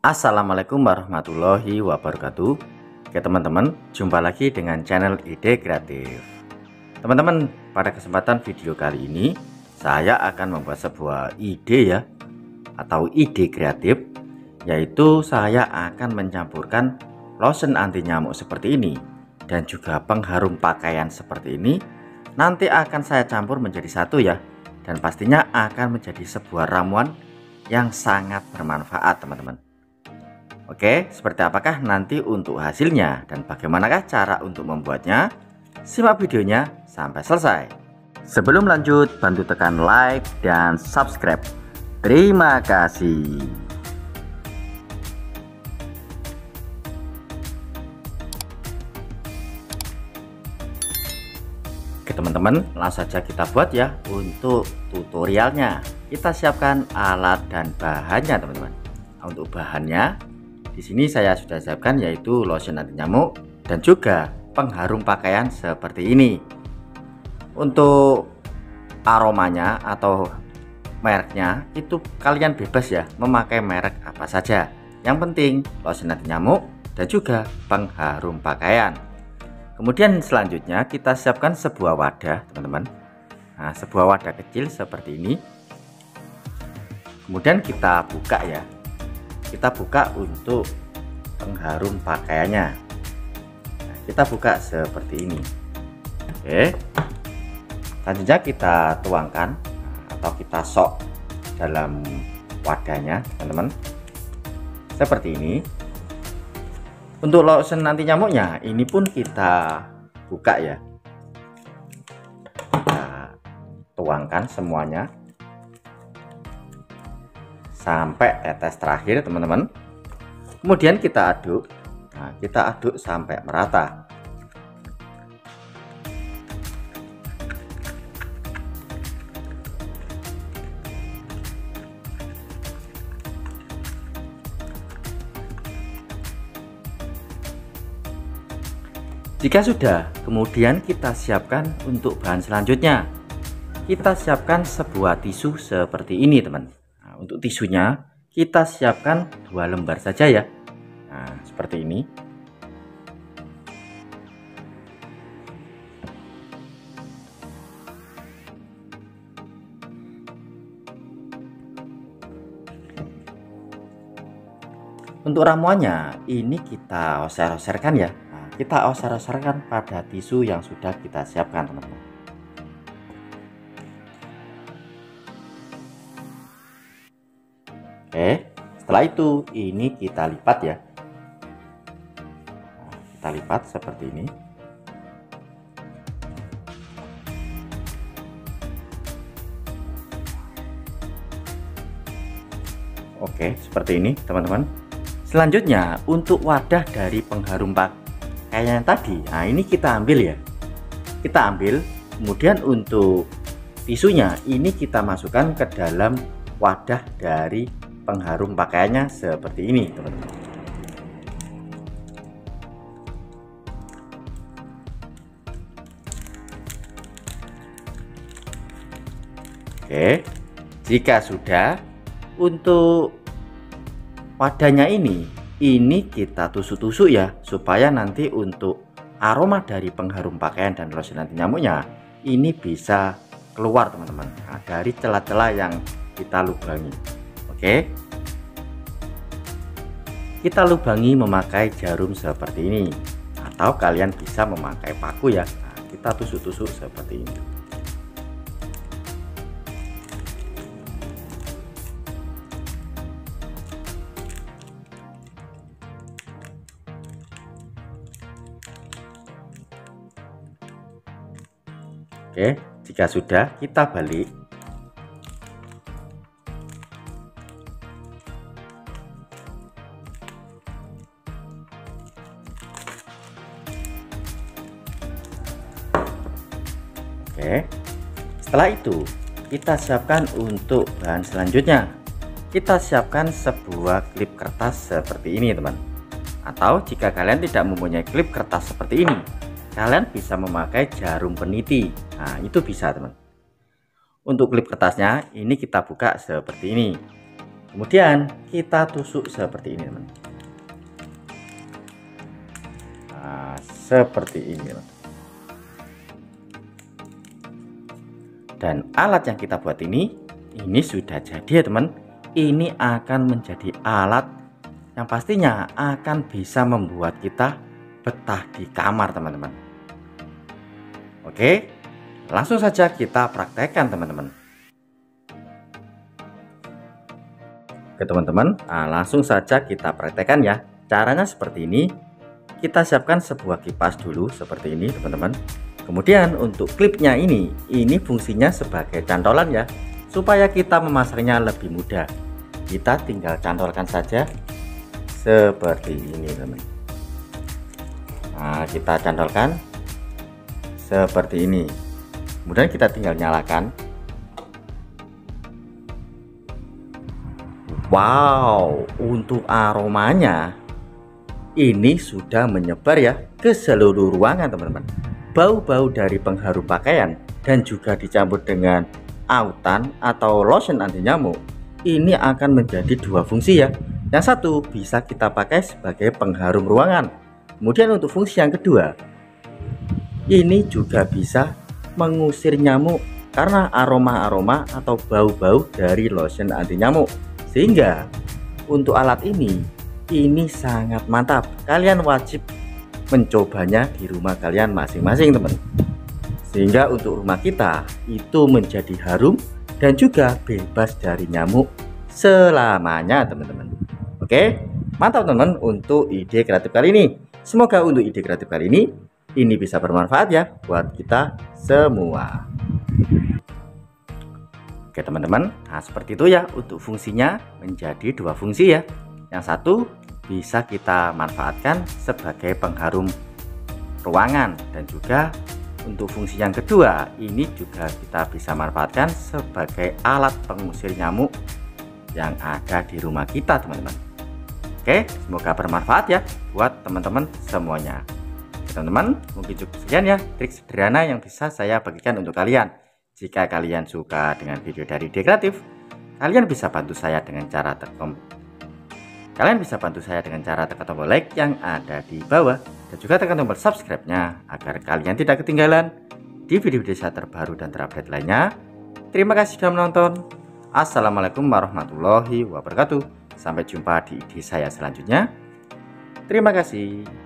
Assalamualaikum warahmatullahi wabarakatuh. Oke teman-teman, jumpa lagi dengan channel Ide Kreatif. Teman-teman, pada kesempatan video kali ini saya akan membuat sebuah ide ya, atau ide kreatif, yaitu saya akan mencampurkan lotion anti nyamuk seperti ini dan juga pengharum pakaian seperti ini. Nanti akan saya campur menjadi satu ya, dan pastinya akan menjadi sebuah ramuan yang sangat bermanfaat teman-teman. Oke, seperti apakah nanti untuk hasilnya dan bagaimanakah cara untuk membuatnya? Simak videonya sampai selesai. Sebelum lanjut, bantu tekan like dan subscribe. Terima kasih. Oke teman-teman, langsung saja kita buat ya. Untuk tutorialnya, kita siapkan alat dan bahannya teman-teman. Untuk bahannya, di sini saya sudah siapkan yaitu lotion anti nyamuk dan juga pengharum pakaian seperti ini. Untuk aromanya atau mereknya itu kalian bebas ya, memakai merek apa saja. Yang penting lotion anti nyamuk dan juga pengharum pakaian. Kemudian selanjutnya kita siapkan sebuah wadah teman-teman. Nah, sebuah wadah kecil seperti ini. Kemudian kita buka ya. Kita buka untuk pengharum pakaiannya. Nah, kita buka seperti ini. Oke, selanjutnya kita tuangkan atau kita sok dalam wadahnya teman-teman, seperti ini. Untuk lotion anti nyamuknya ini pun kita buka ya, kita tuangkan semuanya sampai tetes terakhir teman-teman. Kemudian kita aduk. Nah, kita aduk sampai merata. Jika sudah, kemudian kita siapkan untuk bahan selanjutnya. Kita siapkan sebuah tisu seperti ini teman. Untuk tisunya kita siapkan 2 lembar saja ya. Nah, seperti ini. Untuk ramuannya ini kita oser-oserkan ya. Nah, kita oser-oserkan pada tisu yang sudah kita siapkan teman-teman. Oke, setelah itu ini kita lipat ya. Nah, kita lipat seperti ini. Oke, seperti ini teman-teman. Selanjutnya untuk wadah dari pengharum pakaian tadi, nah ini kita ambil ya. Kita ambil, kemudian untuk tisunya ini kita masukkan ke dalam wadah dari pengharum pakaiannya seperti ini teman-teman. Oke, jika sudah, untuk wadahnya ini kita tusuk-tusuk ya, supaya nanti untuk aroma dari pengharum pakaian dan lotion anti nyamuknya ini bisa keluar teman-teman. Nah, dari celah-celah yang kita lubangi. Oke, kita lubangi memakai jarum seperti ini, atau kalian bisa memakai paku ya. Nah, kita tusuk-tusuk seperti ini. Oke, jika sudah kita balik. Oke, setelah itu kita siapkan untuk bahan selanjutnya. Kita siapkan sebuah klip kertas seperti ini teman. Atau jika kalian tidak mempunyai klip kertas seperti ini, kalian bisa memakai jarum peniti. Nah, itu bisa teman. Untuk klip kertasnya ini kita buka seperti ini. Kemudian kita tusuk seperti ini teman. Nah, seperti ini. Dan alat yang kita buat ini sudah jadi ya teman. Ini akan menjadi alat yang pastinya akan bisa membuat kita betah di kamar teman-teman. Oke, langsung saja kita praktekkan teman-teman. Oke teman-teman, langsung saja kita praktekkan ya. Caranya seperti ini. Kita siapkan sebuah kipas dulu seperti ini teman-teman. Kemudian untuk klipnya ini fungsinya sebagai cantolan ya, supaya kita memasangnya lebih mudah. Kita tinggal cantolkan saja seperti ini teman. Nah, kita cantolkan seperti ini. Kemudian kita tinggal nyalakan. Wow, untuk aromanya ini sudah menyebar ya ke seluruh ruangan teman-teman. Bau-bau dari pengharum pakaian dan juga dicampur dengan autan atau lotion anti nyamuk, ini akan menjadi dua fungsi ya. Yang satu bisa kita pakai sebagai pengharum ruangan. Kemudian untuk fungsi yang kedua, ini juga bisa mengusir nyamuk karena aroma-aroma atau bau-bau dari lotion anti nyamuk. Sehingga untuk alat ini sangat mantap. Kalian wajib mencobanya di rumah kalian masing-masing teman, sehingga untuk rumah kita itu menjadi harum dan juga bebas dari nyamuk selamanya teman-teman. Oke, mantap teman untuk ide kreatif kali ini. Semoga untuk ide kreatif kali ini bisa bermanfaat ya buat kita semua. Oke teman-teman, nah seperti itu ya untuk fungsinya menjadi dua fungsi ya. Yang satu bisa kita manfaatkan sebagai pengharum ruangan, dan juga untuk fungsi yang kedua ini juga kita bisa manfaatkan sebagai alat pengusir nyamuk yang ada di rumah kita teman-teman. Oke, semoga bermanfaat ya buat teman-teman semuanya. Teman-teman, mungkin cukup sekian ya trik sederhana yang bisa saya bagikan untuk kalian. Jika kalian suka dengan video dari Ide Kreatif, kalian bisa bantu saya dengan cara tekan tombol like yang ada di bawah, dan juga tekan tombol subscribe-nya agar kalian tidak ketinggalan di video-video saya terbaru dan terupdate lainnya. Terima kasih sudah menonton. Assalamualaikum warahmatullahi wabarakatuh. Sampai jumpa di ide saya selanjutnya. Terima kasih.